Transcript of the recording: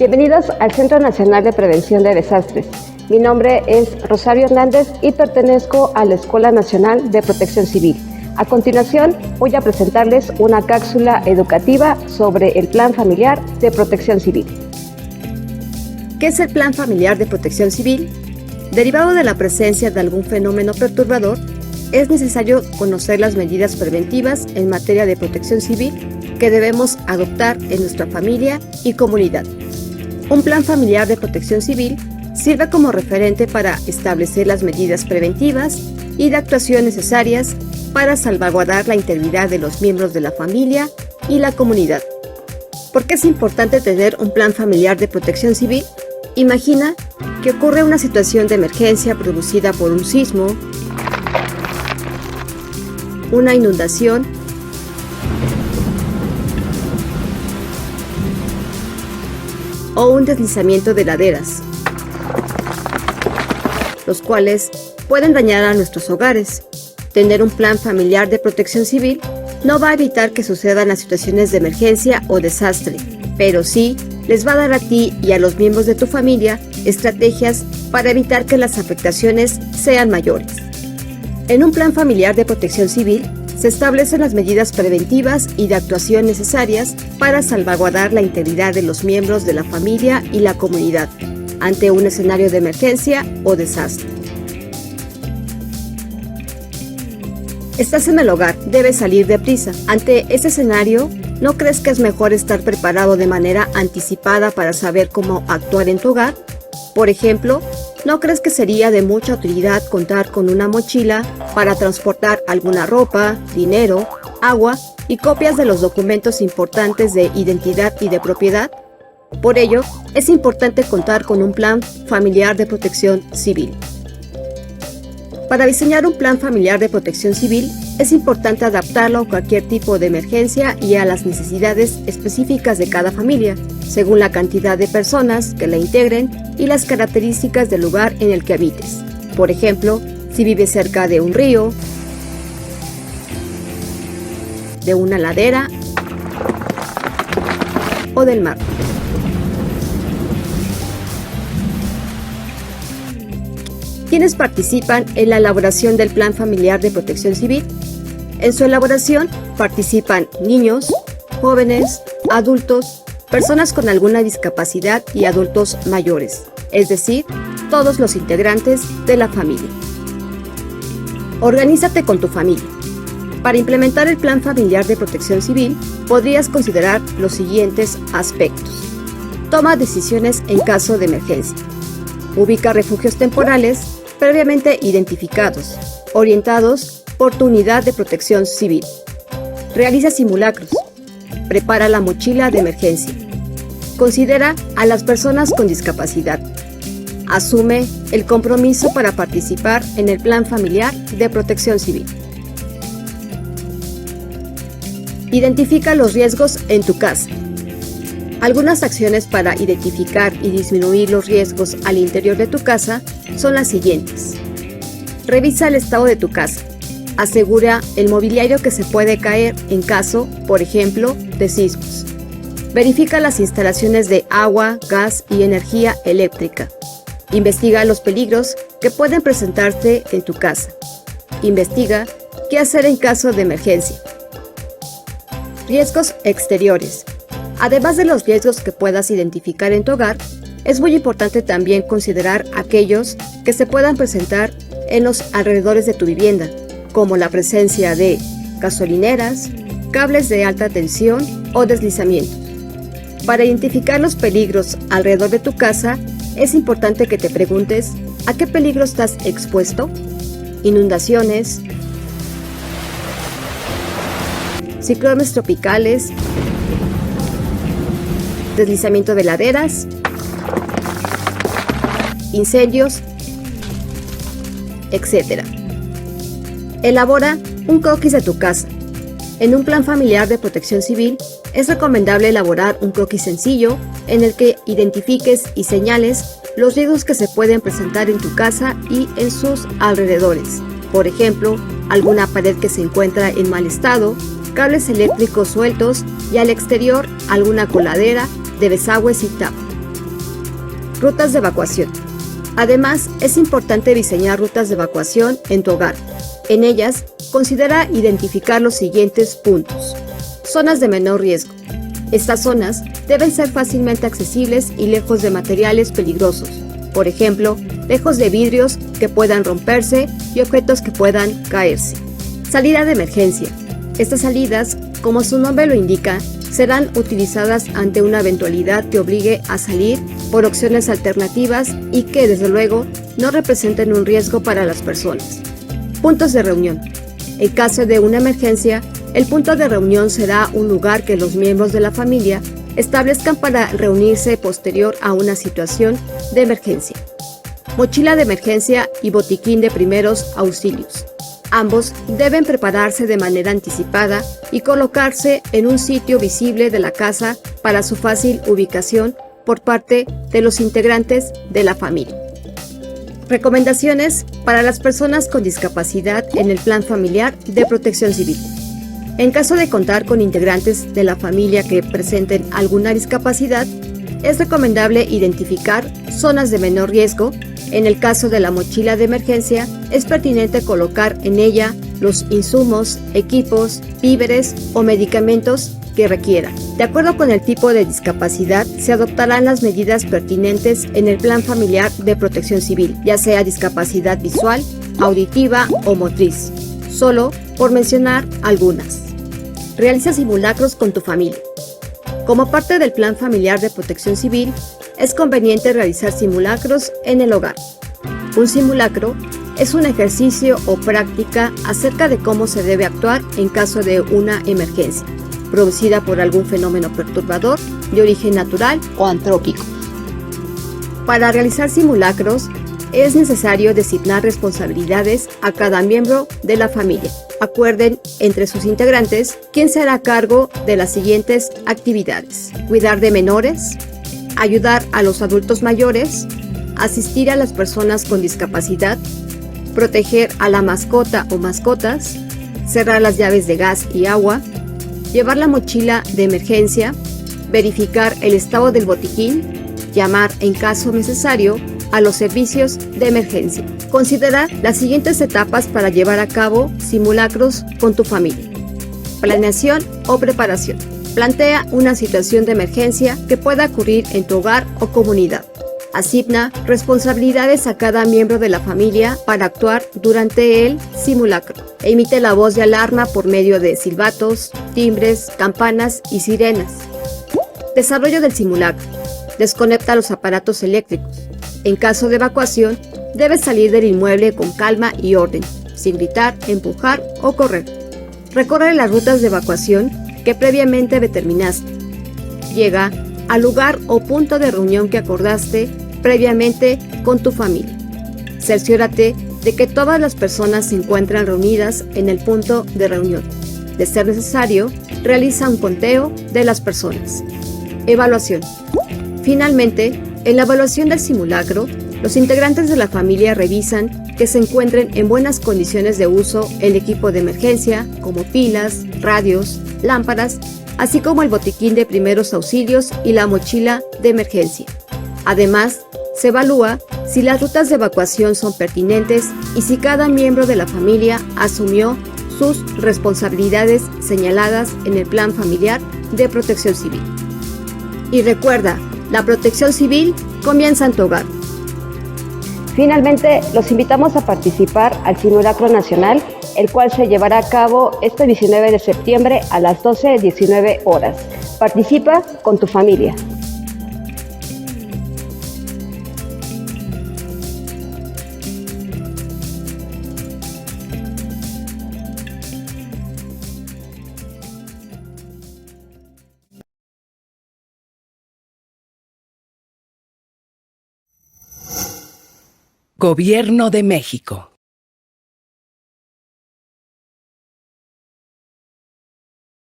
Bienvenidos al Centro Nacional de Prevención de Desastres. Mi nombre es Rosario Hernández y pertenezco a la Escuela Nacional de Protección Civil. A continuación, voy a presentarles una cápsula educativa sobre el Plan Familiar de Protección Civil. ¿Qué es el Plan Familiar de Protección Civil? Derivado de la presencia de algún fenómeno perturbador, es necesario conocer las medidas preventivas en materia de protección civil que debemos adoptar en nuestra familia y comunidad. Un plan familiar de protección civil sirve como referente para establecer las medidas preventivas y de actuación necesarias para salvaguardar la integridad de los miembros de la familia y la comunidad. ¿Por qué es importante tener un plan familiar de protección civil? Imagina que ocurre una situación de emergencia producida por un sismo, una inundación o un deslizamiento de laderas, los cuales pueden dañar a nuestros hogares. Tener un plan familiar de protección civil no va a evitar que sucedan las situaciones de emergencia o desastre, pero sí les va a dar a ti y a los miembros de tu familia estrategias para evitar que las afectaciones sean mayores. En un plan familiar de protección civil se establecen las medidas preventivas y de actuación necesarias para salvaguardar la integridad de los miembros de la familia y la comunidad ante un escenario de emergencia o desastre. Estás en el hogar, debes salir deprisa. Ante este escenario, ¿no crees que es mejor estar preparado de manera anticipada para saber cómo actuar en tu hogar? Por ejemplo, ¿no crees que sería de mucha utilidad contar con una mochila para transportar alguna ropa, dinero, agua y copias de los documentos importantes de identidad y de propiedad? Por ello, es importante contar con un plan familiar de protección civil. Para diseñar un plan familiar de protección civil, es importante adaptarlo a cualquier tipo de emergencia y a las necesidades específicas de cada familia, según la cantidad de personas que la integren y las características del lugar en el que habites. Por ejemplo, si vives cerca de un río, de una ladera o del mar. ¿Quiénes participan en la elaboración del Plan Familiar de Protección Civil? En su elaboración participan niños, jóvenes, adultos, personas con alguna discapacidad y adultos mayores, es decir, todos los integrantes de la familia. Organízate con tu familia. Para implementar el Plan Familiar de Protección Civil, podrías considerar los siguientes aspectos. Toma decisiones en caso de emergencia. Ubica refugios temporales previamente identificados, orientados por tu unidad de protección civil. Realiza simulacros. Prepara la mochila de emergencia. Considera a las personas con discapacidad. Asume el compromiso para participar en el Plan Familiar de Protección Civil. Identifica los riesgos en tu casa. Algunas acciones para identificar y disminuir los riesgos al interior de tu casa son las siguientes. Revisa el estado de tu casa. Asegura el mobiliario que se puede caer en caso, por ejemplo, de sismos. Verifica las instalaciones de agua, gas y energía eléctrica. Investiga los peligros que pueden presentarse en tu casa. Investiga qué hacer en caso de emergencia. Riesgos exteriores. Además de los riesgos que puedas identificar en tu hogar, es muy importante también considerar aquellos que se puedan presentar en los alrededores de tu vivienda, como la presencia de gasolineras, cables de alta tensión o deslizamientos. Para identificar los peligros alrededor de tu casa, es importante que te preguntes ¿a qué peligro estás expuesto? Inundaciones, ciclones tropicales, deslizamiento de laderas, incendios, etc. Elabora un croquis de tu casa. En un plan familiar de protección civil, es recomendable elaborar un croquis sencillo en el que identifiques y señales los riesgos que se pueden presentar en tu casa y en sus alrededores. Por ejemplo, alguna pared que se encuentra en mal estado, cables eléctricos sueltos y al exterior alguna coladera de desagües y tap. Rutas de evacuación. Además, es importante diseñar rutas de evacuación en tu hogar. En ellas, considera identificar los siguientes puntos. Zonas de menor riesgo. Estas zonas deben ser fácilmente accesibles y lejos de materiales peligrosos. Por ejemplo, lejos de vidrios que puedan romperse y objetos que puedan caerse. Salida de emergencia. Estas salidas, como su nombre lo indica, serán utilizadas ante una eventualidad que obligue a salir por opciones alternativas y que, desde luego, no representen un riesgo para las personas. Puntos de reunión. En caso de una emergencia, el punto de reunión será un lugar que los miembros de la familia establezcan para reunirse posterior a una situación de emergencia. Mochila de emergencia y botiquín de primeros auxilios. Ambos deben prepararse de manera anticipada y colocarse en un sitio visible de la casa para su fácil ubicación por parte de los integrantes de la familia. Recomendaciones para las personas con discapacidad en el Plan Familiar de Protección Civil. En caso de contar con integrantes de la familia que presenten alguna discapacidad, es recomendable identificar zonas de menor riesgo. En el caso de la mochila de emergencia, es pertinente colocar en ella los insumos, equipos, víveres o medicamentos que requiera. De acuerdo con el tipo de discapacidad, se adoptarán las medidas pertinentes en el Plan Familiar de Protección Civil, ya sea discapacidad visual, auditiva o motriz, solo por mencionar algunas. Realiza simulacros con tu familia. Como parte del Plan Familiar de Protección Civil, es conveniente realizar simulacros en el hogar. Un simulacro es un ejercicio o práctica acerca de cómo se debe actuar en caso de una emergencia, producida por algún fenómeno perturbador de origen natural o antrópico. Para realizar simulacros, es necesario designar responsabilidades a cada miembro de la familia. Acuerden entre sus integrantes quién será a cargo de las siguientes actividades: cuidar de menores, ayudar a los adultos mayores, asistir a las personas con discapacidad, proteger a la mascota o mascotas, cerrar las llaves de gas y agua, llevar la mochila de emergencia, verificar el estado del botiquín, llamar en caso necesario a los servicios de emergencia. Considera las siguientes etapas para llevar a cabo simulacros con tu familia. Planeación o preparación. Plantea una situación de emergencia que pueda ocurrir en tu hogar o comunidad. Asigna responsabilidades a cada miembro de la familia para actuar durante el simulacro. Emite la voz de alarma por medio de silbatos, timbres, campanas y sirenas. Desarrollo del simulacro. Desconecta los aparatos eléctricos. En caso de evacuación, debes salir del inmueble con calma y orden, sin gritar, empujar o correr. Recorre las rutas de evacuación que previamente determinaste. Llega al lugar o punto de reunión que acordaste previamente con tu familia. Cerciórate de que todas las personas se encuentran reunidas en el punto de reunión. De ser necesario, realiza un conteo de las personas. Evaluación. Finalmente, en la evaluación del simulacro, los integrantes de la familia revisan que se encuentren en buenas condiciones de uso el equipo de emergencia, como pilas, radios, lámparas, así como el botiquín de primeros auxilios y la mochila de emergencia. Además, se evalúa si las rutas de evacuación son pertinentes y si cada miembro de la familia asumió sus responsabilidades señaladas en el Plan Familiar de Protección Civil. Y recuerda, la protección civil comienza en tu hogar. Finalmente, los invitamos a participar al Simulacro Nacional, el cual se llevará a cabo este 19 de septiembre a las 12:19 horas. Participa con tu familia. Gobierno de México.